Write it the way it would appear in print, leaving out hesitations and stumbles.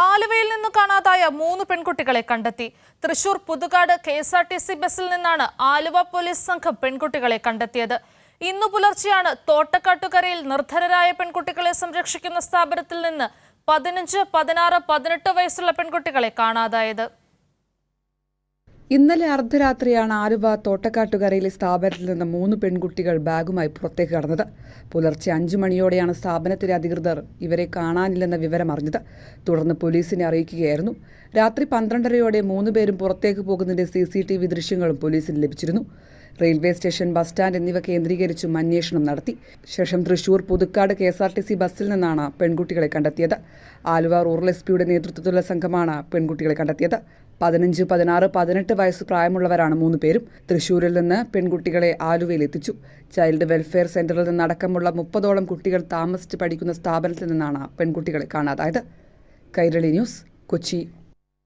ആലുവയിൽ നിന്ന് കാണാതായ 3 പെൺകുട്ടികളെ കണ്ടെത്തി. തൃശൂർ പുതുകാട് KSRTC ബസ്സിൽ നിന്നാണ് ആലുവ പോലീസ് സംഘം പെൺകുട്ടികളെ കണ്ടെത്തിയത്. ഇന്നു പുലർച്ചെയാണ് തോട്ടക്കാട്ടുകരയിൽ നിർധനരായ പെൺകുട്ടികളെ സംരക്ഷിക്കുന്ന സ്ഥാപനത്തിൽ നിന്ന് 15, 16, 18 വയസ്സുള്ള പെൺകുട്ടികളെ കാണാതായത്. ഇന്നലെ അർദ്ധരാത്രിയാണ് ആലുവ തോട്ടക്കാട്ടുകരയിലെ സ്ഥാപനത്തിൽ നിന്ന് 3 പെൺകുട്ടികൾ ബാഗുമായി പുറത്തേക്ക് കടന്നത്. പുലർച്ചെ 5 മണിയോടെയാണ് സ്ഥാപനത്തിലെ അധികൃതർ ഇവരെ കാണാനില്ലെന്ന വിവരം അറിഞ്ഞത്. തുടർന്ന് പോലീസിനെ അറിയിക്കുകയായിരുന്നു. രാത്രി 12:30യോടെ 3 പേരും പുറത്തേക്ക് പോകുന്നതിന്റെ CCTV ദൃശ്യങ്ങളും പോലീസിന് ലഭിച്ചിരുന്നു. റെയിൽവേ സ്റ്റേഷൻ, ബസ് സ്റ്റാൻഡ് എന്നിവ കേന്ദ്രീകരിച്ചും അന്വേഷണം നടത്തി. ശേഷം തൃശൂർ പുതുക്കാട് KSRTC ബസ്സിൽ നിന്നാണ് പെൺകുട്ടികളെ കണ്ടെത്തിയത്. ആലുവ റൂറൽ SP നേതൃത്വത്തിലുള്ള സംഘമാണ് പെൺകുട്ടികളെ കണ്ടെത്തിയത്. 15, 16, 18 വയസ്സ് പ്രായമുള്ളവരാണ് 3 പേരും. തൃശൂരിൽ നിന്ന് പെൺകുട്ടികളെ ആലുവയിൽ എത്തിച്ചു. ചൈൽഡ് വെൽഫെയർ സെന്ററിൽ നിന്നടക്കമുള്ള 30ഓളം കുട്ടികൾ താമസിച്ച് പഠിക്കുന്ന സ്ഥാപനത്തിൽ നിന്നാണ് പെൺകുട്ടികളെ കാണാതായത്. കൈരളി ന്യൂസ്, കൊച്ചി.